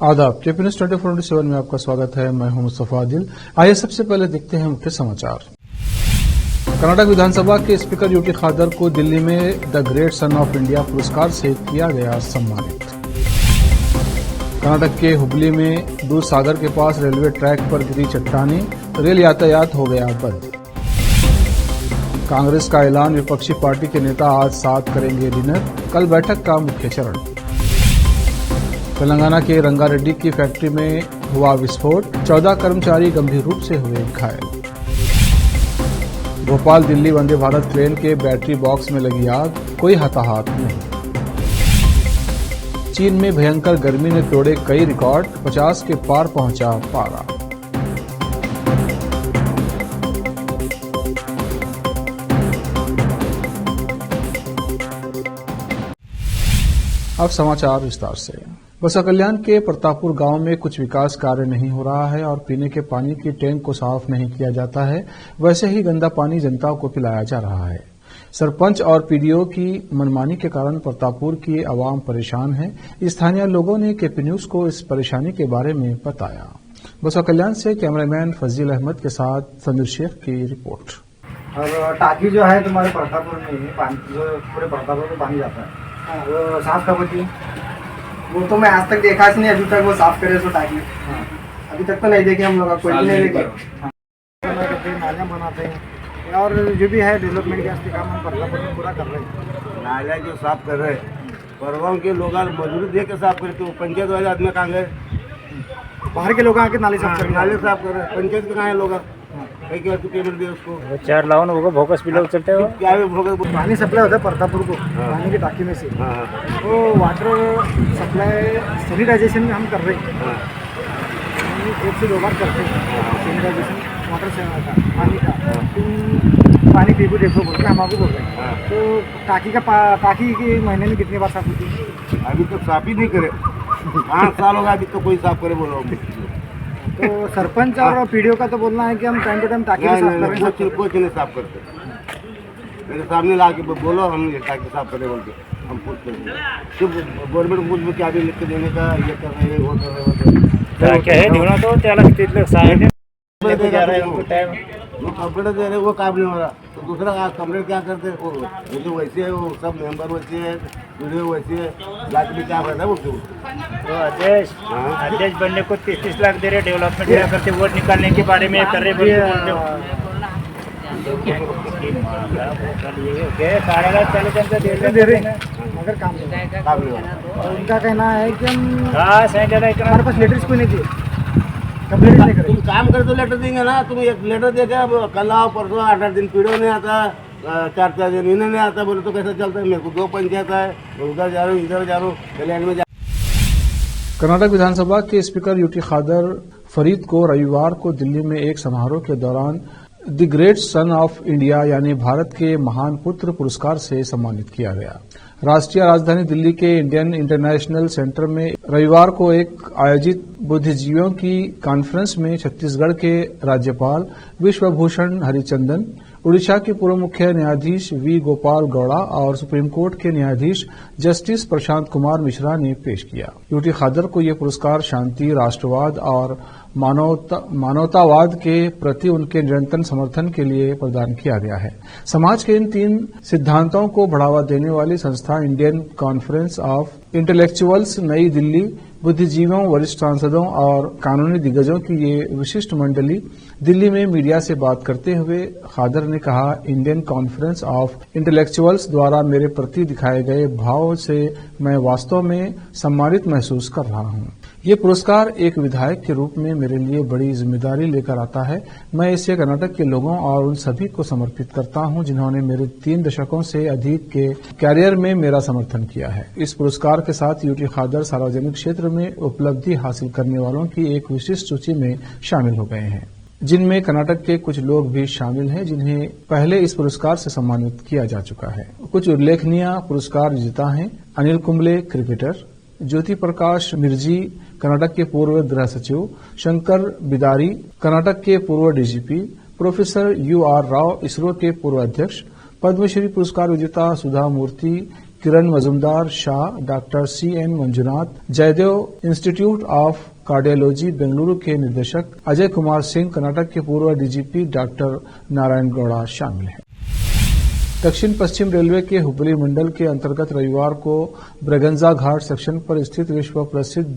आदाब। KP news 24/7 में आपका स्वागत है। मैं हूं मुस्तफा आदिल। आइए सबसे पहले देखते हैं मुख्य समाचार। कर्नाटक विधानसभा के स्पीकर यूटी खादर को दिल्ली में the great son of India पुरस्कार से किया गया सम्मानित। कर्नाटक के हुबली में दूध सागर के पास रेलवे ट्रैक पर गिरी चट्टानें, रेल यातायात हो गया बंद। कांग्रेस का ऐलान, विपक्षी पार्टी के नेता आज साथ करेंगे डिनर, कल बैठक का मुख्य चरण। तेलंगाना के रंगारेड्डी की फैक्ट्री में हुआ विस्फोट, 14 कर्मचारी गंभीर रूप से हुए घायल। भोपाल दिल्ली वंदे भारत ट्रेन के बैटरी बॉक्स में लगी आग, कोई हताहत नहीं। चीन में भयंकर गर्मी ने तोड़े कई रिकॉर्ड, 50 के पार पहुंचा पारा। अब समाचार विस्तार से। बसवा कल्याण के प्रतापपुर गांव में कुछ विकास कार्य नहीं हो रहा है और पीने के पानी की टैंक को साफ नहीं किया जाता है। वैसे ही गंदा पानी जनता को पिलाया जा रहा है। सरपंच और पीडीओ की मनमानी के कारण प्रतापपुर की आवाम परेशान है। स्थानीय लोगों ने केपी न्यूज को इस परेशानी के बारे में बताया। बसवा कल्याण से कैमरामैन फजील अहमद के साथ समीर शेख की रिपोर्ट। और टाकी जो है तुम्हारे प्रतापपुर में पानी, जो पूरे प्रतापपुर में पानी जाता है, वो साफ कब होती है? वो तो मैं आज तक देखा नहीं, अभी तक वो साफ करे सो टाकी। अभी तक तो नहीं देखे हम लोग, कोई भी नहीं देखे। नालियाँ बनाते हैं और जो भी है डेवलपमेंट के काम हम प्रतापपुर में पूरा कर रहे हैं। नालियाँ जो साफ कर रहे हैं, परवान के लोग मजदूरी दे के साफ करते, पंचायत वाले आदमी कहाँ गए? बाहर के लोग आके नाली साफ कर नाले साफ कर रहे हैं, पंचायत के कहाँ है लोग? पेमेंट दिए उसको, चार लाओ ना, भोकस भी लोग चलते हो। क्या भोकस? पानी सप्लाई होता है प्रतापपुर को, पानी की टाकी में से। वो वाटर सप्लाई सैनिटाइजेशन में हम कर रहे हैं, 1 से 2 बार करते हैं सैनिटाइजेशन वाटर से पानी का। तुम पानी पी को देखो बोल के हम आपको बोल रहे हैं। तो टाकी की महीने में कितनी बार साफ होती है? अभी तो साफ ही नहीं करे, 8 साल होगा अभी तो कोई साफ करे बोलो। तो सरपंच और पीडीओ का तो बोलना है कि हम टाइम टू टाइम टाकी साफ कर रहे हैं। कुछ नहीं साफ करते, मेरे सामने ला के बोलो हम ये टाकी साफ करें बोल के हम पूछते हैं। गवर्नमेंट कुछ क्या भी लिख के देने का, ये कर रहे हैं, वो कर रहे हैं, क्या है निवडा तो त्याला किती लोग साहेब लेके जा रहे हैं उनको टाइम, वो कंप्लेंट दे रहे, वो काम नहीं हो रहा। तो दूसरा कंप्लेंट क्या करते हैं, वो जो वैसे है, वो सब मेंबर वैसे है, वीडियो वैसे है, लास्ट में क्या करता है वो क्यों? तो अध्यक्ष बनने को 33 लाख दे रहे, डेवलपमेंट क्या करते, वोट निकालने के बारे में कर रहे बोलते दे रहे हैं, मगर काम नहीं हो रहा। और उनका कहना है कि हम हमारे पास लेटर्स क्यों नहीं दिए, कंप्लेंट नहीं करें। तुम काम कर तो लेटर देंगे ना, तुम एक लेटर देके अब कल आओ परसों 8 दिन पीड़ो नहीं आता, 4 दिन इन्हें नहीं आता बोले तो कैसे चलता है? मेरे को 2 पंचायत है, उधर जा रहा हूँ, इधर जा रहा हूँ, कल्याण में जा। कर्नाटक विधानसभा के स्पीकर यूटी खादर फरीद को रविवार को दिल्ली में एक समारोह के दौरान the great son of India यानी भारत के महान पुत्र पुरस्कार से सम्मानित किया गया। राष्ट्रीय राजधानी दिल्ली के इंडियन इंटरनेशनल सेंटर में रविवार को एक आयोजित बुद्धिजीवियों की कॉन्फ्रेंस में छत्तीसगढ़ के राज्यपाल विश्वभूषण हरिचंदन, उड़ीसा के पूर्व मुख्य न्यायाधीश वी गोपाल गौड़ा और सुप्रीम कोर्ट के न्यायाधीश जस्टिस प्रशांत कुमार मिश्रा ने पेश किया। यूटी खादर को यह पुरस्कार शांति, राष्ट्रवाद और मानवतावाद के प्रति उनके निरंतर समर्थन के लिए प्रदान किया गया है। समाज के इन 3 सिद्धांतों को बढ़ावा देने वाली संस्था इंडियन कॉन्फ्रेंस ऑफ इंटेलेक्चुअल्स नई दिल्ली बुद्धिजीवियों, वरिष्ठ सांसदों और कानूनी दिग्गजों की ये विशिष्ट मंडली दिल्ली में मीडिया से बात करते हुए खादर ने कहा, इंडियन कॉन्फ्रेंस ऑफ इंटेलेक्चुअल्स द्वारा मेरे प्रति दिखाए गए भाव से मैं वास्तव में सम्मानित महसूस कर रहा हूं। ये पुरस्कार एक विधायक के रूप में मेरे लिए बड़ी जिम्मेदारी लेकर आता है। मैं इसे कर्नाटक के लोगों और उन सभी को समर्पित करता हूं जिन्होंने मेरे 3 दशकों से अधिक के कैरियर में मेरा समर्थन किया है। इस पुरस्कार के साथ यूटी खादर सार्वजनिक क्षेत्र में उपलब्धि हासिल करने वालों की एक विशिष्ट सूची में शामिल हो गए हैं, जिनमें कर्नाटक के कुछ लोग भी शामिल हैं जिन्हें पहले इस पुरस्कार से सम्मानित किया जा चुका है। कुछ उल्लेखनीय पुरस्कार विजेता हैं: अनिल कुंबले क्रिकेटर, ज्योति प्रकाश मिर्जी कर्नाटक के पूर्व गृह सचिव, शंकर बिदारी कर्नाटक के पूर्व DGP, professor UR Rao ISRO के पूर्व अध्यक्ष, पद्मश्री पुरस्कार विजेता Sudha Murthy Kiran Mazumdar Shaw, doctor CN Manjunath, Jayadeva institute of cardiology Bengaluru के निदेशक अजय कुमार सिंह, कर्नाटक के पूर्व DGP डॉक्टर नारायण गौड़ा शामिल हैं। दक्षिण पश्चिम रेलवे के हुबली मंडल के अंतर्गत रविवार को ब्रगंजा घाट सेक्शन पर स्थित विश्व प्रसिद्ध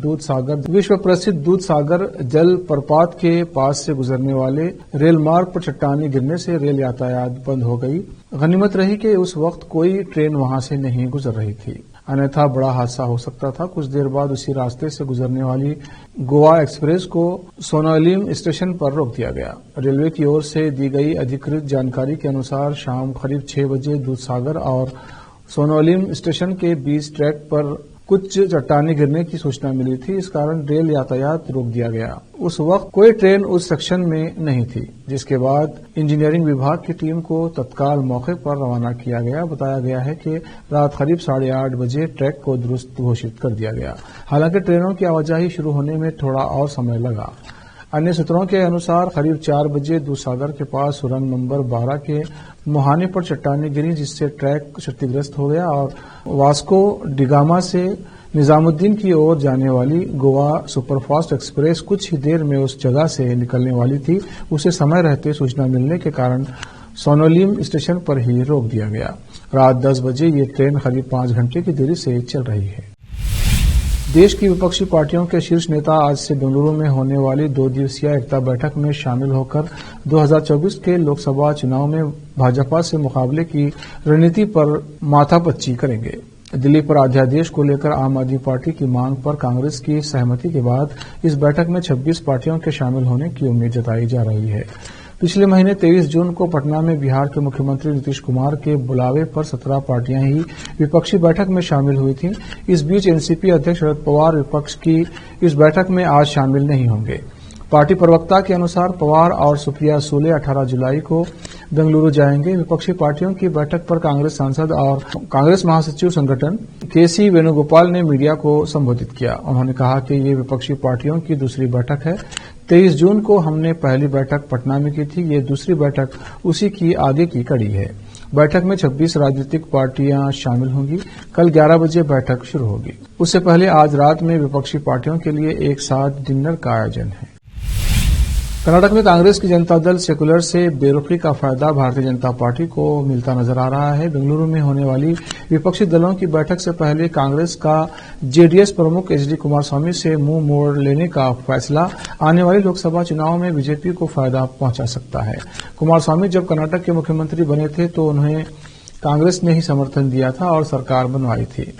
दूध सागर जल प्रपात के पास से गुजरने वाले रेल मार्ग पर चट्टानें गिरने से रेल यातायात बंद हो गई। गनीमत रही कि उस वक्त कोई ट्रेन वहां से नहीं गुजर रही थी, अन्यथा बड़ा हादसा हो सकता था। कुछ देर बाद उसी रास्ते से गुजरने वाली गोवा एक्सप्रेस को सोनालिम स्टेशन पर रोक दिया गया। रेलवे की ओर से दी गई अधिकृत जानकारी के अनुसार शाम करीब 6 बजे दूधसागर और सोनालिम स्टेशन के बीच ट्रैक पर कुछ चट्टानें गिरने की सूचना मिली थी। इस कारण रेल यातायात रोक दिया गया। उस वक्त कोई ट्रेन उस सेक्शन में नहीं थी, जिसके बाद इंजीनियरिंग विभाग की टीम को तत्काल मौके पर रवाना किया गया। बताया गया है कि रात करीब 8:30 बजे ट्रैक को दुरुस्त घोषित कर दिया गया। हालांकि ट्रेनों की आवाजाही शुरू होने में थोड़ा और समय लगा। अन्य सूत्रों के अनुसार करीब 4 बजे दूधसागर के पास सुरंग नंबर 12 के मुहाने पर चट्टानें गिरी, जिससे ट्रैक क्षतिग्रस्त हो गया और वास्को डिगामा से निजामुद्दीन की ओर जाने वाली गोवा सुपरफास्ट एक्सप्रेस कुछ ही देर में उस जगह से निकलने वाली थी। उसे समय रहते सूचना मिलने के कारण सोनालिम स्टेशन पर ही रोक दिया गया। रात 10 बजे ये ट्रेन करीब 5 घंटे की देरी से चल रही है। देश की विपक्षी पार्टियों के शीर्ष नेता आज से बेंगलुरु में होने वाली 2 दिवसीय एकता बैठक में शामिल होकर 2024 के लोकसभा चुनाव में भाजपा से मुकाबले की रणनीति पर माथापच्ची करेंगे। दिल्ली पर अध्यादेश को लेकर आम आदमी पार्टी की मांग पर कांग्रेस की सहमति के बाद इस बैठक में 26 पार्टियों के शामिल होने की उम्मीद जताई जा रही है। पिछले महीने 23 जून को पटना में बिहार के मुख्यमंत्री नीतीश कुमार के बुलावे पर 17 पार्टियां ही विपक्षी बैठक में शामिल हुई थीं। इस बीच एनसीपी अध्यक्ष शरद पवार विपक्ष की इस बैठक में आज शामिल नहीं होंगे। पार्टी प्रवक्ता के अनुसार पवार और सुप्रिया सुले 18 जुलाई को बेंगलुरु जाएंगे। विपक्षी पार्टियों की बैठक पर कांग्रेस सांसद और कांग्रेस महासचिव संगठन KC वेणुगोपाल ने मीडिया को संबोधित किया। उन्होंने कहा कि ये विपक्षी पार्टियों की दूसरी बैठक है। 23 जून को हमने पहली बैठक पटना में की थी, ये दूसरी बैठक उसी की आगे की कड़ी है। बैठक में 26 राजनीतिक पार्टियां शामिल होंगी। कल 11 बजे बैठक शुरू होगी। उससे पहले आज रात में विपक्षी पार्टियों के लिए एक साथ डिनर का आयोजन है। कर्नाटक में कांग्रेस की जनता दल सेकुलर से बेरुखी का फायदा भारतीय जनता पार्टी को मिलता नजर आ रहा है। बेंगलुरु में होने वाली विपक्षी दलों की बैठक से पहले कांग्रेस का जेडीएस प्रमुख HD कुमारस्वामी से मुंह मोड़ लेने का फैसला आने वाले लोकसभा चुनाव में बीजेपी को फायदा पहुंचा सकता है। कुमारस्वामी जब कर्नाटक के मुख्यमंत्री बने थे तो उन्हें कांग्रेस ने ही समर्थन दिया था और सरकार बनवाई थी।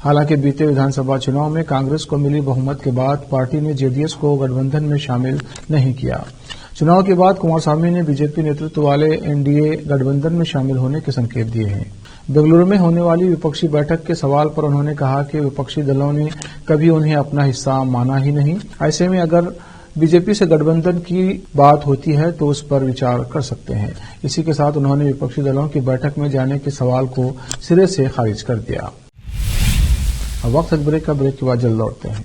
हालांकि बीते विधानसभा चुनाव में कांग्रेस को मिली बहुमत के बाद पार्टी ने जेडीएस को गठबंधन में शामिल नहीं किया। चुनाव के बाद कुमारस्वामी ने बीजेपी नेतृत्व वाले एनडीए गठबंधन में शामिल होने के संकेत दिए हैं। बेंगलुरु में होने वाली विपक्षी बैठक के सवाल पर उन्होंने कहा कि विपक्षी दलों ने कभी उन्हें अपना हिस्सा माना ही नहीं। ऐसे में अगर बीजेपी से गठबंधन की बात होती है तो उस पर विचार कर सकते हैं। इसी के साथ उन्होंने विपक्षी दलों की बैठक में जाने के सवाल को सिरे से खारिज कर दिया। अब वक्त ब्रेक का, ब्रेक के बाद जल्द लौटते हैं।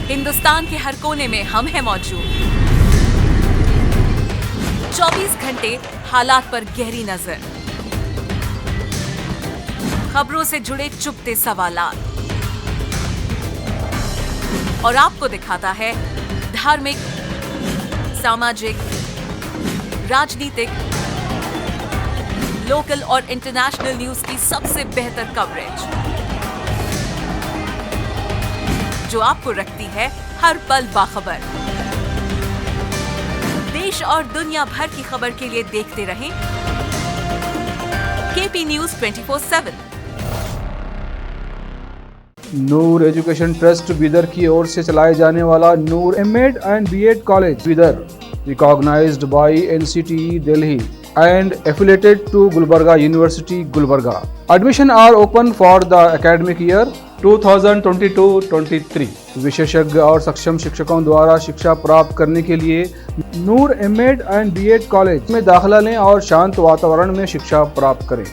हिंदुस्तान के हर कोने में हम हैं मौजूद। 24 घंटे हालात पर गहरी नजर, खबरों से जुड़े चुपते सवालात और आपको दिखाता है धार्मिक, सामाजिक, राजनीतिक, लोकल और इंटरनेशनल न्यूज की सबसे बेहतर कवरेज, जो आपको रखती है हर पल बाखबर। देश और दुनिया भर की खबर के लिए देखते रहें KP News 24/7। Noor education trust Bidar की ओर से चलाए जाने वाला नूर M.Ed and B.Ed college Bidar, recognized by NCTE Delhi and affiliated to Gulbarga University, Gulbarga. Admission are open for the academic year 2022-23। विशेषज्ञ और सक्षम शिक्षकों द्वारा शिक्षा प्राप्त करने के लिए नूर M.Ed and B.Ed कॉलेज में दाखिला लें और शांत वातावरण में शिक्षा प्राप्त करें।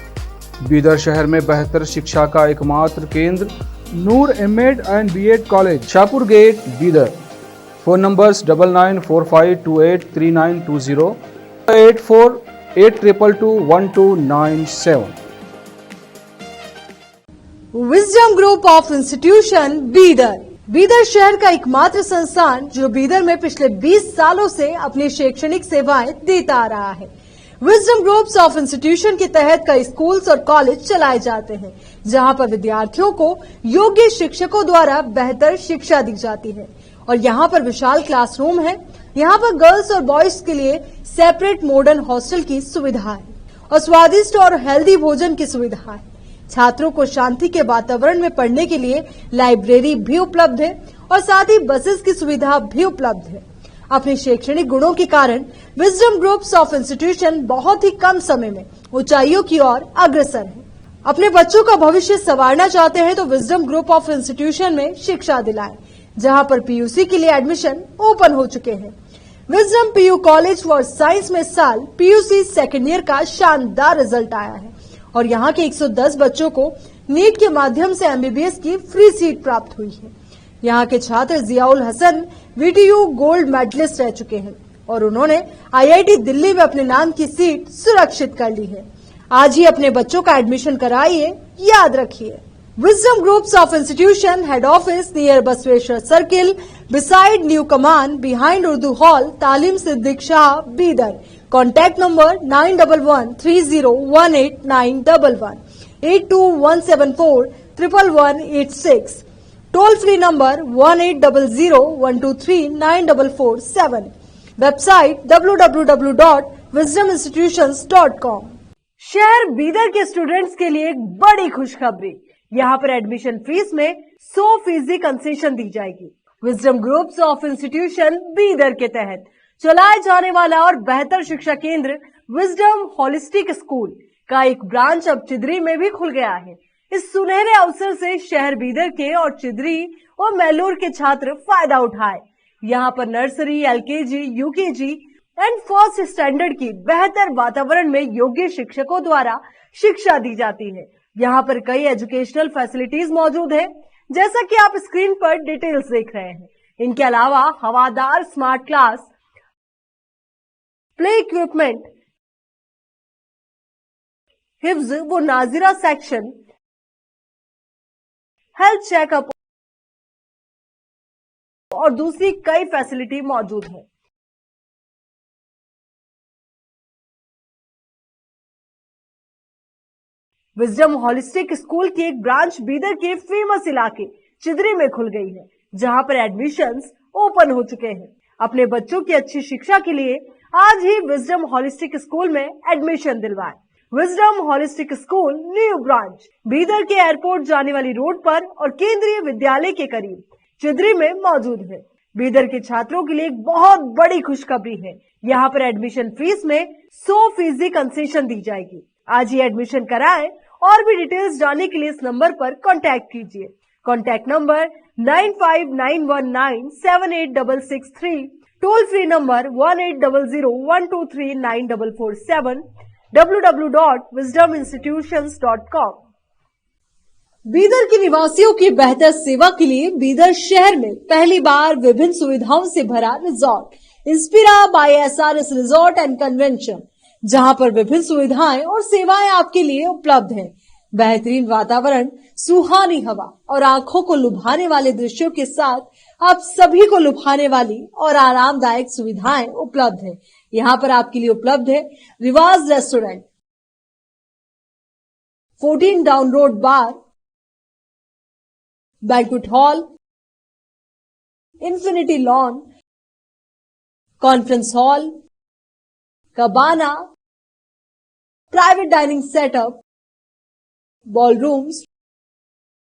बीदर शहर में बेहतर शिक्षा का एकमात्र केंद्र Noor MEd and BEd college, Shahpur gate, Bidar. Phone numbers 9945283920, 8482221297। Wisdom group of institution Bidar, Bidar शहर का एकमात्र संस्थान जो बीदर में पिछले 20 सालों से अपनी शैक्षणिक सेवाएं देता आ रहा है। विजडम ग्रुप्स ऑफ इंस्टीट्यूशन के तहत कई स्कूल्स और कॉलेज चलाए जाते हैं, जहां पर विद्यार्थियों को योग्य शिक्षकों द्वारा बेहतर शिक्षा दी जाती है। और यहाँ पर विशाल क्लासरूम है। यहाँ पर गर्ल्स और बॉयज के लिए सेपरेट मॉडर्न हॉस्टल की सुविधा है और स्वादिष्ट और हेल्दी भोजन की सुविधा है। छात्रों को शांति के वातावरण में पढ़ने के लिए लाइब्रेरी भी उपलब्ध है और साथ ही बसेस की सुविधा भी उपलब्ध है। अपने शैक्षणिक गुणों के कारण विजडम ग्रुप्स ऑफ इंस्टीट्यूशन बहुत ही कम समय में ऊंचाइयों की ओर अग्रसर है। अपने बच्चों का भविष्य संवारना चाहते हैं तो विजडम ग्रुप ऑफ इंस्टीट्यूशन में शिक्षा दिलाएं, जहां पर पीयूसी के लिए एडमिशन ओपन हो चुके हैं। Wisdom PU college for science में साल पीयूसी सेकेंड ईयर का शानदार रिजल्ट आया है और यहाँ के 110 बच्चों को नीट के माध्यम से एमबीबीएस की फ्री सीट प्राप्त हुई है। यहाँ के छात्र Ziaul Hasan VTU gold medalist रह चुके हैं और उन्होंने आईआईटी दिल्ली में अपने नाम की सीट सुरक्षित कर ली है। आज ही अपने बच्चों का एडमिशन कराइए, याद रखिए। Wisdom groups of institution head office near Basaveshwar circle, beside new Kaman, behind Urdu hall, Taleem Siddique Shah, Bidar. Contact number 9113018911, 8217411186, toll free number 180012394447, website www.wisdominstitutions.com। शहर बीदर के स्टूडेंट्स के लिए एक बड़ी खुशखबरी, यहाँ पर एडमिशन फीस में 100% कंसेशन दी जाएगी। Wisdom groups of institution Bidar के तहत चलाए जाने वाला और बेहतर शिक्षा केंद्र विजडम होलिस्टिक स्कूल का एक ब्रांच अब चिदरी में भी खुल गया है। इस सुनहरे अवसर से शहर बीदर के और चिदरी और मैलूर के छात्र फायदा उठाए। यहाँ पर nursery, LKG, UKG and first standard की बेहतर वातावरण में योग्य शिक्षकों द्वारा शिक्षा दी जाती है। यहाँ पर कई एजुकेशनल फैसिलिटीज मौजूद है, जैसा कि आप स्क्रीन पर डिटेल्स देख रहे हैं। इनके अलावा हवादार स्मार्ट क्लास, प्ले इक्विपमेंट, हिफ्ज व नाजिरा सेक्शन, हेल्थ चेकअप और दूसरी कई फैसिलिटी मौजूद है। विजडम होलिस्टिक स्कूल की एक ब्रांच बीदर के फेमस इलाके चिदरी में खुल गई है, जहां पर एडमिशंस ओपन हो चुके हैं। अपने बच्चों की अच्छी शिक्षा के लिए आज ही विजडम होलिस्टिक स्कूल में एडमिशन दिलवाएं। Wisdom holistic school new branch Bidar के एयरपोर्ट जाने वाली रोड पर और केंद्रीय विद्यालय के करीब चिदरी में मौजूद है। बीदर के छात्रों के लिए एक बहुत बड़ी खुशखबरी है, यहाँ पर एडमिशन फीस में 100% कंसेशन दी जाएगी। आज ही एडमिशन कराएं और भी डिटेल्स जानने के लिए इस नंबर पर कांटेक्ट कीजिए। Contact number 9591978663, toll free number 180012394447, www.wisdominstitutions.com। Bidar के निवासियों की बेहतर सेवा के लिए बीदर शहर में पहली बार विभिन्न सुविधाओं से भरा resort Inspira by SRS resort and convention, जहां पर विभिन्न सुविधाएं और सेवाएं आपके लिए उपलब्ध हैं। बेहतरीन वातावरण, सुहानी हवा और आंखों को लुभाने वाले दृश्यों के साथ आप सभी को लुभाने वाली और आरामदायक सुविधाएं उपलब्ध है। यहाँ पर आपके लिए उपलब्ध है Riwaz restaurant, 14 down road bar, banquet hall, infinity lawn, conference hall, cabana, private dining setup, ballrooms,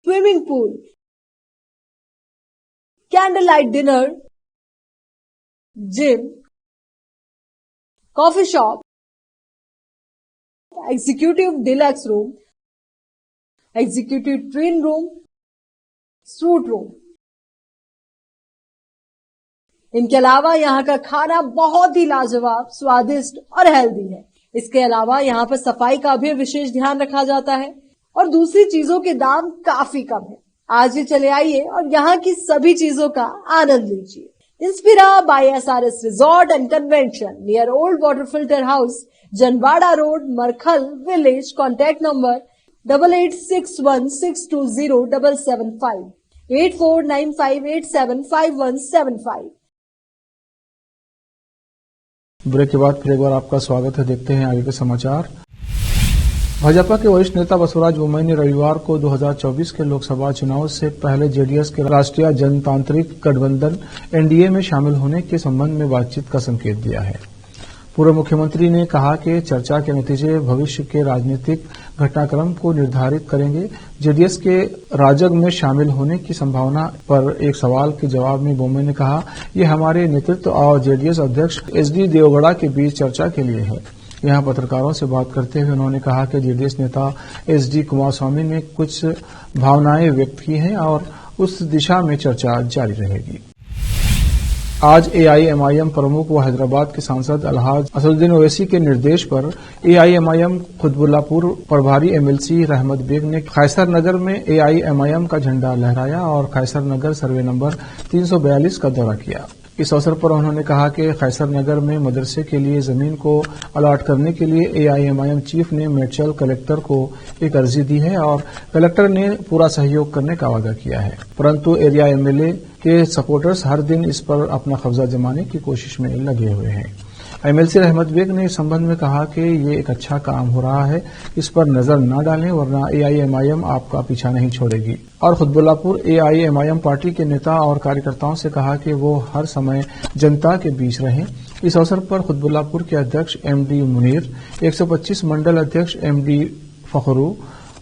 swimming pool, candle light dinner, gym, coffee shop, executive deluxe room, executive twin room, suite room. इनके अलावा यहाँ का खाना बहुत ही लाजवाब, स्वादिष्ट और healthy है। इसके अलावा यहाँ पर सफाई का भी विशेष ध्यान रखा जाता है और दूसरी चीजों के दाम काफी कम है। आज ही चले आइए और यहाँ की सभी चीजों का आनंद लीजिए। Inspira by SRS Resort and Convention near Old Water Filter House, Janwada Road, Markhal Village. Contact number 8861620775 8495875175। Break के बाद फिर एक बार आपका स्वागत है। देखते हैं आगे के समाचार। भाजपा के वरिष्ठ नेता बसवराज बोम्मई ने रविवार को 2024 के लोकसभा चुनाव से पहले जेडीएस के राष्ट्रीय जनतांत्रिक गठबंधन एनडीए में शामिल होने के संबंध में बातचीत का संकेत दिया है। पूर्व मुख्यमंत्री ने कहा कि चर्चा के नतीजे भविष्य के राजनीतिक घटनाक्रम को निर्धारित करेंगे। जेडीएस के राजग में शामिल होने की संभावना पर एक सवाल के जवाब में बोम्मई ने कहा, यह हमारे नेतृत्व और जेडीएस अध्यक्ष एचडी देवगौड़ा के बीच चर्चा के लिए है। यहां पत्रकारों से बात करते हुए उन्होंने कहा कि जेडीएस नेता एचडी कुमारस्वामी ने कुछ भावनाएं व्यक्त की हैं और उस दिशा में चर्चा जारी रहेगी। आज एआईएमआईएम प्रमुख व हैदराबाद के सांसद अलहाज असदुद्दीन ओवैसी के निर्देश पर एआईएमआईएम खुतबुल्लापुर प्रभारी एमएलसी रहमत बेग ने खैसर नगर में एआईएमआईएम का झंडा लहराया और खैसर नगर सर्वे नंबर 342 का दौरा किया। इस अवसर पर उन्होंने कहा कि खैसर नगर में मदरसे के लिए जमीन को अलॉट करने के लिए एआईएमआईएम चीफ ने मेडचल कलेक्टर को एक अर्जी दी है और कलेक्टर ने पूरा सहयोग करने का वादा किया है, परंतु एरिया एमएलए के सपोर्टर्स हर दिन इस पर अपना कब्जा जमाने की कोशिश में लगे हुए हैं। एमएलसी रहमत बेग ने इस संबंध में कहा कि ये एक अच्छा काम हो रहा है, इस पर नजर न डालें वरना एआईएमआईएम आपका पीछा नहीं छोड़ेगी। और खुतबुल्लापुर एआईएमआईएम पार्टी के नेता और कार्यकर्ताओं से कहा कि वो हर समय जनता के बीच रहें। इस अवसर पर खुतबुल्लापुर के अध्यक्ष एमडी मुनीर, 125 मंडल अध्यक्ष एमडी फखरू,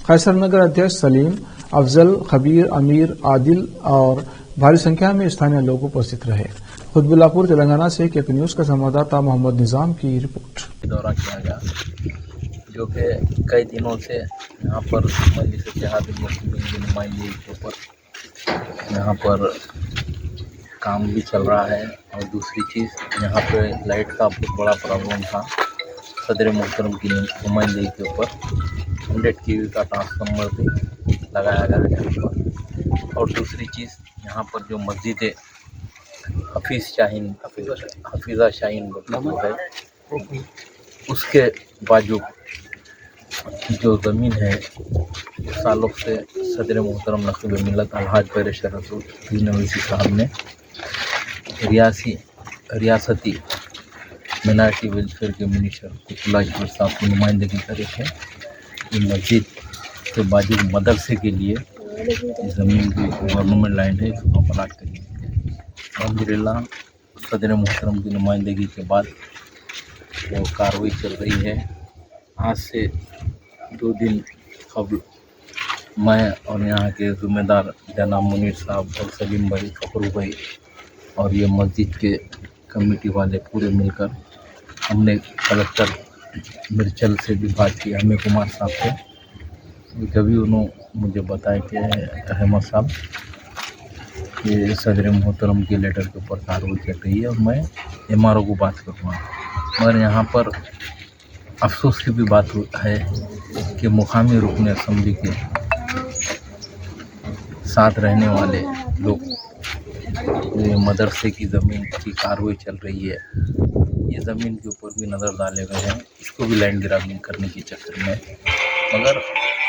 खैसरनगर अध्यक्ष सलीम, अफजल, खबीर, अमीर, आदिल और भारी संख्या में स्थानीय लोग उपस्थित रहे। खुतबुल्लापुर तेलंगाना से केपी न्यूज का संवाददाता मोहम्मद निजाम की रिपोर्ट। दौरा किया गया जो कि कई दिनों से यहाँ पर मजलिस इत्तेहादुल मुस्लिमीन की नुमाइंदगी के ऊपर यहाँ पर काम भी चल रहा है। और दूसरी चीज़ यहाँ पे लाइट का बहुत बड़ा प्रॉब्लम था। सदर मोहतरम की नुमाइंदगी के ऊपर 100 kV का ट्रांसफार्मर भी लगाया गया है यहाँ पर। और दूसरी चीज़ यहाँ पर जो मस्जिद है हफीज़ा शाहीन है, उसके बाजू जो ज़मीन है सालों से सदर मोहतरम नक़ीब मिल्लत अलहाज पैरेशर रसूल ओवैसी साहब ने रियासती मिनारिटी वेलफेयर के मिनिस्टर कुतुल्लाह इकबाल साहब की नुमाइंदगी करे थे। ये मस्जिद के बाजू मदरसे के लिए ज़मीन की गवर्नमेंट लैंड है, इसको प्लाट करेंगे। अल्हम्दुलिल्लाह सदर मोहतरम की नुमाइंदगी के बाद वो कार्रवाई चल रही है। आज से 2 दिन कबल मैं और यहाँ के ज़िम्मेदार जनाब मुनीर साहब और सलीम भाई, फखरू भाई और ये मस्जिद के कमेटी वाले पूरे मिलकर हमने कलेक्टर मिर्चल से भी बात की, हमें कुमार साहब से। जभी उन्होंने मुझे बताया कि अहमद साहब ये सदर मोहतरम के लेटर के ऊपर कार्रवाई चल रही है और मैं एमआरओ को बात करूँगा। मगर यहाँ पर अफसोस की भी बात है कि मुकामी रुकन असम्बली के साथ रहने वाले लोग मदरसे की ज़मीन की कार्रवाई चल रही है, ये ज़मीन के ऊपर भी नज़र डाले गए हैं, इसको भी लैंड ग्राबिंग करने के चक्कर में। मगर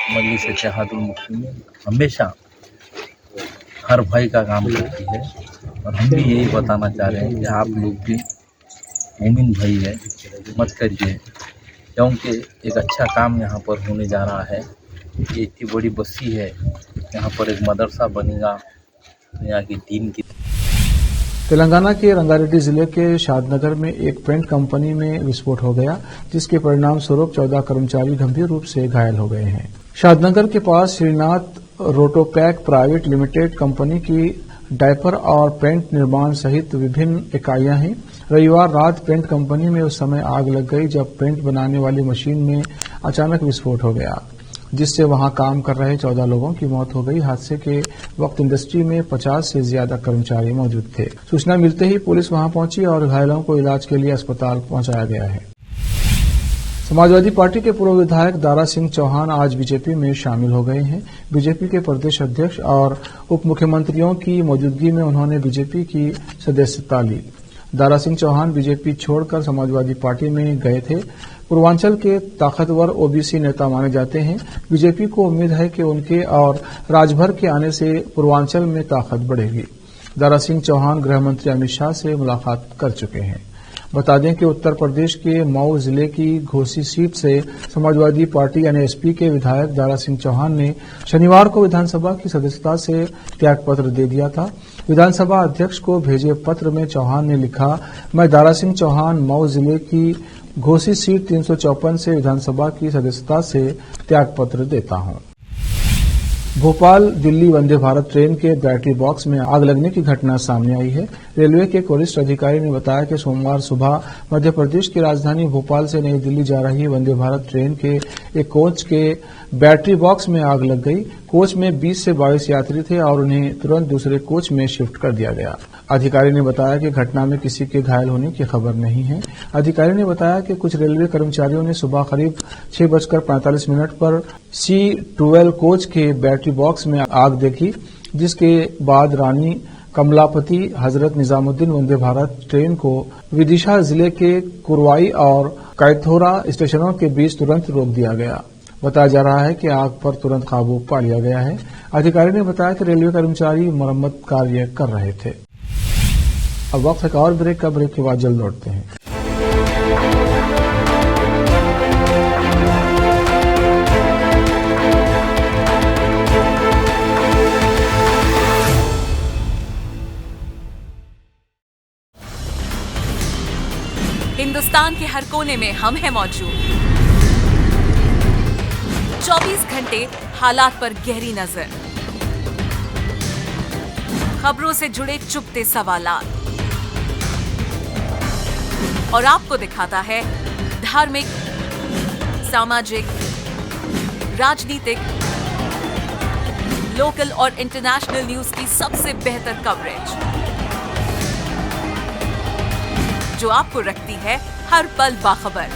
मजलिस इत्तेहादुल मुस्लिमीन हमेशा हर भाई का काम करती है और हम भी यही बताना चाह रहे हैं कि आप लोग भी मोमिन भाई है, मत करिए, क्योंकि एक अच्छा काम यहाँ पर होने जा रहा है। ये इतनी बड़ी बस्ती है, यहाँ पर एक मदरसा बनेगा, यहाँ की दीन की। तेलंगाना के रंगारेड्डी जिले के शादनगर में एक पेंट कंपनी में विस्फोट हो गया, जिसके परिणाम स्वरूप 14 कर्मचारी गंभीर रूप से घायल हो गए हैं। शादनगर के पास श्रीनाथ रोटोपैक प्राइवेट लिमिटेड कंपनी की डायपर और पेंट निर्माण सहित विभिन्न इकाइयां हैं। रविवार रात पेंट कंपनी में उस समय आग लग गई जब पेंट बनाने वाली मशीन में अचानक विस्फोट हो गया, जिससे वहां काम कर रहे 14 लोगों की मौत हो गई। हादसे के वक्त इंडस्ट्री में 50 से ज्यादा कर्मचारी मौजूद थे। सूचना मिलते ही पुलिस वहां पहुंची और घायलों को इलाज के लिए अस्पताल पहुंचाया गया है। समाजवादी पार्टी के पूर्व विधायक दारा सिंह चौहान आज बीजेपी में शामिल हो गए हैं। बीजेपी के प्रदेश अध्यक्ष और उप मुख्यमंत्रियों की मौजूदगी में उन्होंने बीजेपी की सदस्यता ली। दारा सिंह चौहान बीजेपी छोड़कर समाजवादी पार्टी में गए थे। पूर्वांचल के ताकतवर ओबीसी नेता माने जाते हैं। बीजेपी को उम्मीद है कि उनके और राजभर के आने से पूर्वांचल में ताकत बढ़ेगी। दारा सिंह चौहान गृह मंत्री अमित शाह से मुलाकात कर चुके हैं। बता दें कि उत्तर प्रदेश के मऊ जिले की घोसी सीट से समाजवादी पार्टी यानी एसपी के विधायक दारा सिंह चौहान ने शनिवार को विधानसभा की सदस्यता से त्यागपत्र दे दिया था। विधानसभा अध्यक्ष को भेजे पत्र में चौहान ने लिखा, मैं दारा सिंह चौहान मऊ जिले की घोसी सीट 354 से विधानसभा की सदस्यता से त्यागपत्र देता हूं। भोपाल दिल्ली वंदे भारत ट्रेन के बैटरी बॉक्स में आग लगने की घटना सामने आई है। रेलवे के वरिष्ठ अधिकारी ने बताया कि सोमवार सुबह मध्य प्रदेश की राजधानी भोपाल से नई दिल्ली जा रही वंदे भारत ट्रेन के एक कोच के बैटरी बॉक्स में आग लग गई। कोच में 20 से 22 यात्री थे और उन्हें तुरंत दूसरे कोच में शिफ्ट कर दिया गया। अधिकारी ने बताया कि घटना में किसी के घायल होने की खबर नहीं है। अधिकारी ने बताया कि कुछ रेलवे कर्मचारियों ने सुबह करीब 6:45 पर C12 कोच के बैटरी बॉक्स में आग देखी, जिसके बाद रानी कमलापति हजरत निजामुद्दीन वंदे भारत ट्रेन को विदिशा जिले के कुरवाई और कैथोरा स्टेशनों के बीच तुरंत रोक दिया गया। बताया जा रहा है कि आग पर तुरंत काबू पा लिया गया है। अधिकारी ने बताया कि रेलवे कर्मचारी मरम्मत कार्य कर रहे थे। अब वक्त एक और ब्रेक का, ब्रेक के बाद जल्द लौटते हैं। हिंदुस्तान के हर कोने में हम हैं मौजूद। 24 घंटे हालात पर गहरी नजर, खबरों से जुड़े चुभते सवालात और आपको दिखाता है धार्मिक, सामाजिक, राजनीतिक, लोकल और इंटरनेशनल न्यूज की सबसे बेहतर कवरेज, जो आपको रखती है हर पल बाखबर।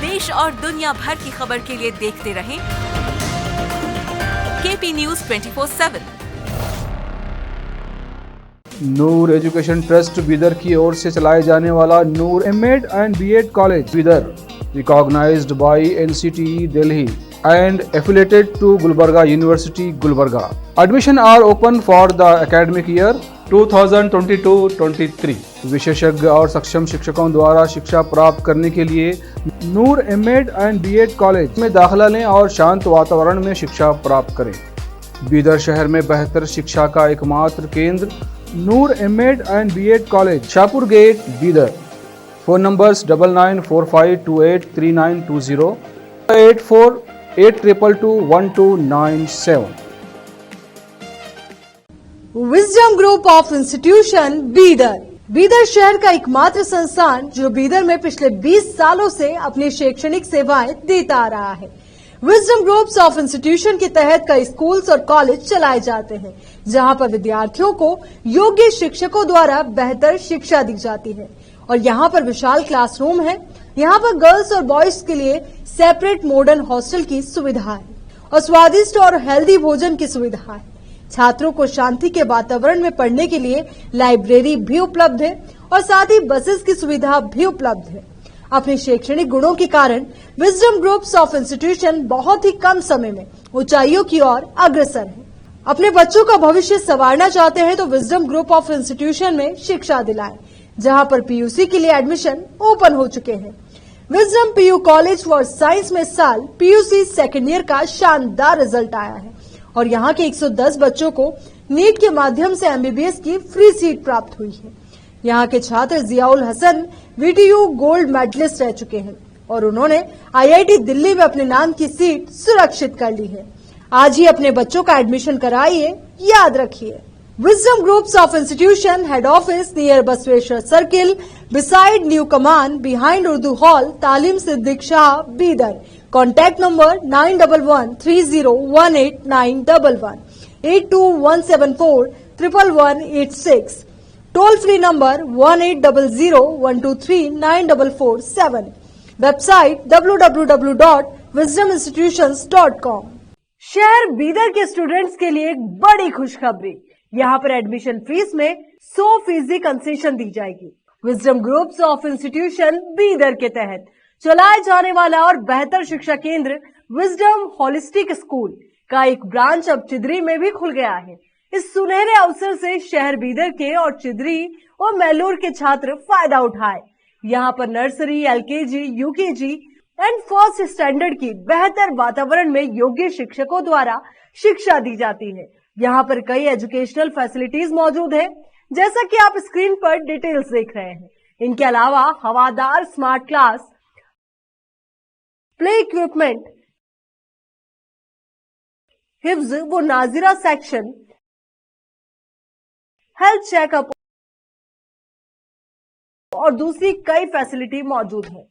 देश और दुनिया भर की खबर के लिए देखते रहें KP news 24/7। Noor education trust Bidar की ओर से चलाए जाने वाला Noor MEd and BEd college Bidar, recognised by NCTE Delhi and affiliated to Gulbarga University, Gulbarga. Admission are open for the academic year 2022-23. विशेषज्ञ और सक्षम शिक्षकों द्वारा शिक्षा प्राप्त करने के लिए नूर एमएड एंड बीएड कॉलेज में दाखिला लें और शांत वातावरण में शिक्षा प्राप्त करें। बीदर शहर में बेहतर शिक्षा का एकमात्र केंद्र Noor MEd and BEd college, Shahpur gate, Bidar. Phone numbers 9945283920, 8482221297। Wisdom group of institution Bidar, Bidar शहर का एकमात्र संस्थान जो बीदर में पिछले 20 सालों से अपनी शैक्षणिक सेवाएं देता आ रहा है। विजडम ग्रुप्स ऑफ इंस्टीट्यूशन के तहत कई स्कूल्स और कॉलेज चलाए जाते हैं, जहां पर विद्यार्थियों को योग्य शिक्षकों द्वारा बेहतर शिक्षा दी जाती है। और यहाँ पर विशाल क्लासरूम है। यहाँ पर गर्ल्स और बॉयज के लिए सेपरेट मॉडर्न हॉस्टल की सुविधा है और स्वादिष्ट और हेल्दी भोजन की सुविधा है। छात्रों को शांति के वातावरण में पढ़ने के लिए लाइब्रेरी भी उपलब्ध है और साथ ही बसेस की सुविधा भी उपलब्ध है। अपने शैक्षणिक गुणों के कारण विजडम ग्रुप्स ऑफ इंस्टीट्यूशन बहुत ही कम समय में ऊंचाइयों की ओर अग्रसर है। अपने बच्चों का भविष्य संवारना चाहते हैं तो विजडम ग्रुप ऑफ इंस्टीट्यूशन में शिक्षा दिलाएं, जहां पर PUC के लिए एडमिशन ओपन हो चुके हैं। Wisdom PU college for science में इस साल PUC सेकेंड ईयर का शानदार रिजल्ट आया है और यहाँ के 110 बच्चों को नीट के माध्यम से MBBS की फ्री सीट प्राप्त हुई है। यहाँ के छात्र Ziaul Hasan VTU gold medalist रह चुके हैं और उन्होंने IIT दिल्ली में अपने नाम की सीट सुरक्षित कर ली है। आज ही अपने बच्चों का एडमिशन कराइए, याद रखिए। Wisdom Groups of Institution Head Office near Basweshwar Circle, beside New Command, behind Urdu Hall, Talim Siddiq Shah, Bidar. Contact number 9113018911, 8217411186. Toll free number 1800-123-9447। Website www.wisdominstitutions.com। शहर बीदर के स्टूडेंट्स के लिए एक बड़ी खुशखबरी, यहाँ पर एडमिशन फीस में 100% कंसेशन दी जाएगी। Wisdom groups of institution Bidar के तहत चलाए जाने वाला और बेहतर शिक्षा केंद्र विजडम होलिस्टिक स्कूल का एक ब्रांच अब चिदरी में भी खुल गया है। इस सुनहरे अवसर से शहर बीदर के और चिदरी और मैलूर के छात्र फायदा उठाए। यहाँ पर nursery, LKG, UKG and first standard की बेहतर वातावरण में योग्य शिक्षकों द्वारा शिक्षा दी जाती है। यहाँ पर कई एजुकेशनल फैसिलिटीज मौजूद है, जैसा कि आप स्क्रीन पर डिटेल्स देख रहे हैं। इनके अलावा हवादार स्मार्ट क्लास, प्ले इक्विपमेंट, हिफ्ज व नाजिरा सेक्शन, हेल्थ चेकअप और दूसरी कई फैसिलिटी मौजूद है।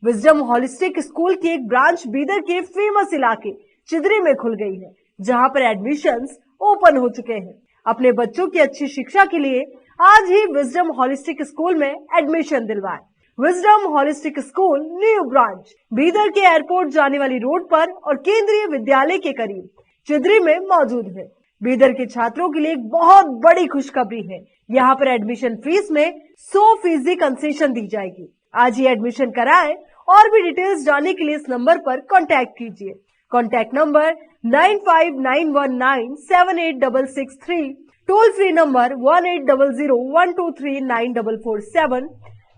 विजडम होलिस्टिक स्कूल की एक ब्रांच बीदर के फेमस इलाके चिदरी में खुल गई है, जहां पर एडमिशंस ओपन हो चुके हैं। अपने बच्चों की अच्छी शिक्षा के लिए आज ही विजडम होलिस्टिक स्कूल में एडमिशन दिलवाएं। Wisdom holistic school new branch Bidar के एयरपोर्ट जाने वाली रोड पर और केंद्रीय विद्यालय के करीब चिदरी में मौजूद है। बीदर के छात्रों के लिए एक बहुत बड़ी खुशखबरी है, यहाँ पर एडमिशन फीस में 100% कंसेशन दी जाएगी। आज ही एडमिशन कराएं और भी डिटेल्स जानने के लिए इस नंबर पर कांटेक्ट कीजिए। Contact number 9591978663, toll free number 1800-123-9447,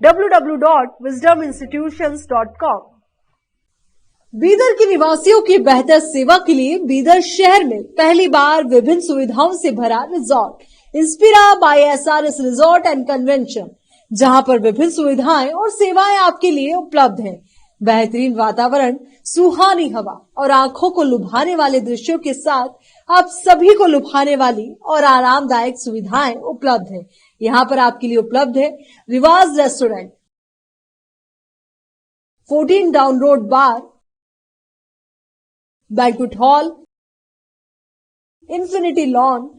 www.wisdominstitutions.com। Bidar के निवासियों की बेहतर सेवा के लिए बीदर शहर में पहली बार विभिन्न सुविधाओं से भरा resort Inspira by SRS resort and convention, जहां पर विभिन्न सुविधाएं और सेवाएं आपके लिए उपलब्ध हैं। बेहतरीन वातावरण, सुहानी हवा और आंखों को लुभाने वाले दृश्यों के साथ आप सभी को लुभाने वाली और आरामदायक सुविधाएं उपलब्ध हैं। यहाँ पर आपके लिए उपलब्ध है Riwaz restaurant, 14 down road bar, banquet hall, infinity lawn,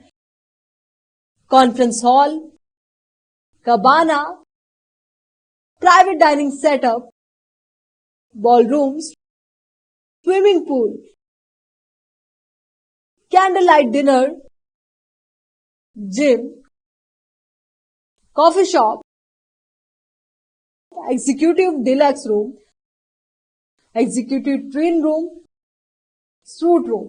conference hall, cabana, private dining setup, ballrooms, swimming pool, candle light dinner, gym, coffee shop, executive deluxe room, executive twin room, suite room.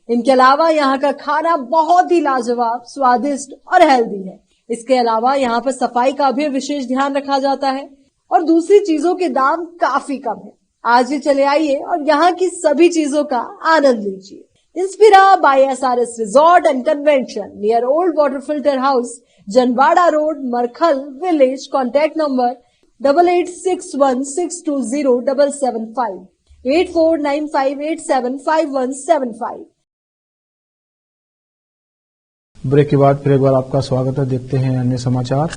इनके अलावा यहाँ का खाना बहुत ही लाजवाब, स्वादिष्ट और healthy है। इसके अलावा यहाँ पर सफाई का भी विशेष ध्यान रखा जाता है और दूसरी चीजों के दाम काफी कम है। आज ही चले आइए और यहाँ की सभी चीजों का आनंद लीजिए। Inspira by SRS resort and convention near old water filter house, Janwada road, Markhal village. Contact number 8861620775, 8495875175। Break के बाद फिर एक बार आपका स्वागत है। देखते हैं अन्य समाचार।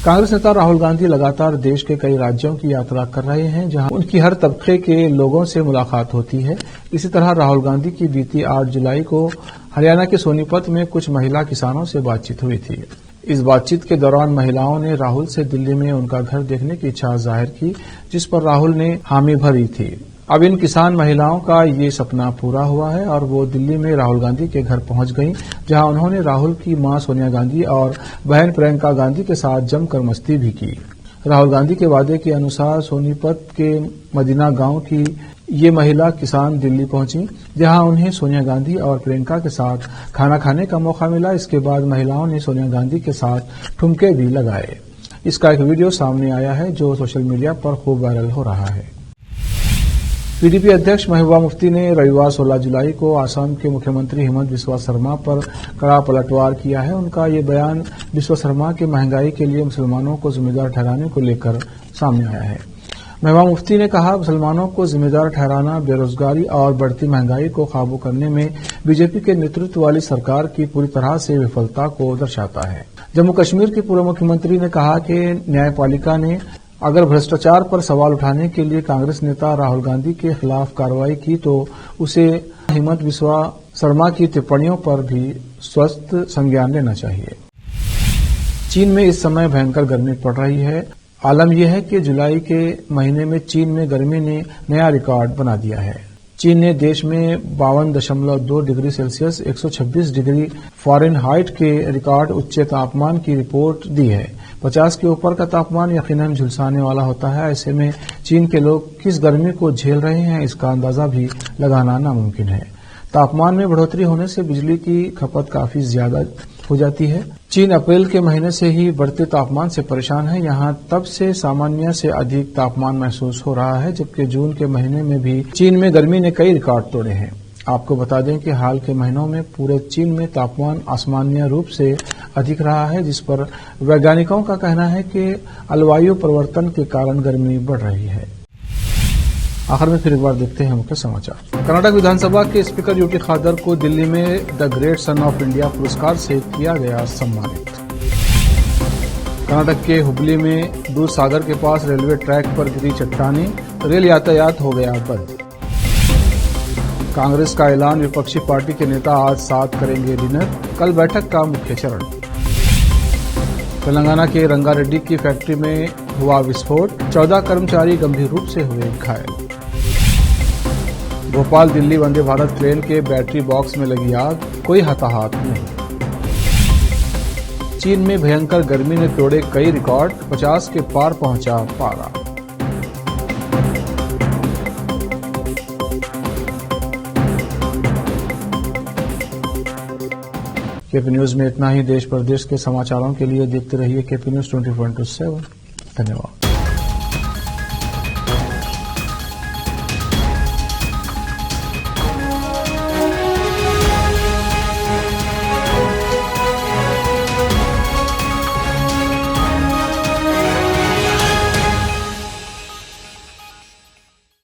कांग्रेस नेता राहुल गांधी लगातार देश के कई राज्यों की यात्रा कर रहे हैं, जहां उनकी हर तबके के लोगों से मुलाकात होती है। इसी तरह राहुल गांधी की बीती 8 जुलाई को हरियाणा के सोनीपत में कुछ महिला किसानों से बातचीत हुई थी। इस बातचीत के दौरान महिलाओं ने राहुल से दिल्ली में उनका घर देखने की इच्छा जाहिर की, जिस पर राहुल ने हामी भरी थी। अब इन किसान महिलाओं का ये सपना पूरा हुआ है और वो दिल्ली में राहुल गांधी के घर पहुंच गईं, जहां उन्होंने राहुल की मां सोनिया गांधी और बहन प्रियंका गांधी के साथ जमकर मस्ती भी की। राहुल गांधी के वादे के अनुसार सोनीपत के मदीना गांव की ये महिला किसान दिल्ली पहुंची, जहां उन्हें सोनिया गांधी और प्रियंका के साथ खाना खाने का मौका मिला। इसके बाद महिलाओं ने सोनिया गांधी के साथ ठुमके भी लगाए। इसका एक वीडियो सामने आया है जो सोशल मीडिया पर खूब वायरल हो रहा है। पीडीपी अध्यक्ष महबूबा मुफ्ती ने रविवार 16 जुलाई को आसाम के मुख्यमंत्री हिमंत बिस्वा शर्मा पर कड़ा पलटवार किया है। उनका ये बयान बिस्वा शर्मा के महंगाई के लिए मुसलमानों को जिम्मेदार ठहराने को लेकर सामने आया है। महबूबा मुफ्ती ने कहा, मुसलमानों को जिम्मेदार ठहराना बेरोजगारी और बढ़ती महंगाई को काबू करने में बीजेपी के नेतृत्व वाली सरकार की पूरी तरह से विफलता को दर्शाता है। जम्मू कश्मीर के पूर्व मुख्यमंत्री ने कहा कि न्यायपालिका ने अगर भ्रष्टाचार पर सवाल उठाने के लिए कांग्रेस नेता राहुल गांधी के खिलाफ कार्रवाई की तो उसे हिमंत बिस्वा शर्मा की टिप्पणियों पर भी स्वस्थ संज्ञान लेना चाहिए। चीन में इस समय भयंकर गर्मी पड़ रही है। आलम यह है कि जुलाई के महीने में चीन में गर्मी ने नया रिकॉर्ड बना दिया है। चीन ने देश में 52.2 डिग्री सेल्सियस 126 डिग्री फ़ारेनहाइट के रिकॉर्ड उच्च तापमान की रिपोर्ट दी है। 50 के ऊपर का तापमान यकीनन झुलसाने वाला होता है। ऐसे में चीन के लोग किस गर्मी को झेल रहे हैं इसका अंदाजा भी लगाना नामुमकिन है। तापमान में बढ़ोतरी होने से बिजली की खपत काफी ज्यादा हो जाती है। चीन अप्रैल के महीने से ही बढ़ते तापमान से परेशान है। यहाँ तब से सामान्य से अधिक तापमान महसूस हो रहा है, जबकि जून के महीने में भी चीन में गर्मी ने कई रिकॉर्ड तोड़े हैं। आपको बता दें कि हाल के महीनों में पूरे चीन में तापमान असामान्य रूप से अधिक रहा है, जिस पर वैज्ञानिकों का कहना है कि जलवायु परिवर्तन के कारण गर्मी बढ़ रही है। आखिर में फिर एक बार देखते हैं मुख्य समाचार। कर्नाटक विधानसभा के स्पीकर यूटी खादर को दिल्ली में the great son of India पुरस्कार से किया गया सम्मानित। कर्नाटक के हुबली में दूध सागर के पास रेलवे ट्रैक पर गिरी चट्टानें, रेल यातायात हो गया बंद। कांग्रेस का ऐलान, विपक्षी पार्टी के नेता आज साथ करेंगे डिनर, कल बैठक का मुख्य चरण। तेलंगाना के रंगारेड्डी की फैक्ट्री में हुआ विस्फोट, 14 कर्मचारी गंभीर रूप से हुए घायल। भोपाल दिल्ली वंदे भारत ट्रेन के बैटरी बॉक्स में लगी आग, कोई हताहत नहीं। चीन में भयंकर गर्मी ने तोड़े कई रिकॉर्ड, 50 के पार पहुंचा पारा। केपी न्यूज में इतना ही। देश प्रदेश के समाचारों के लिए देखते रहिए केपी न्यूज 24/7। धन्यवाद।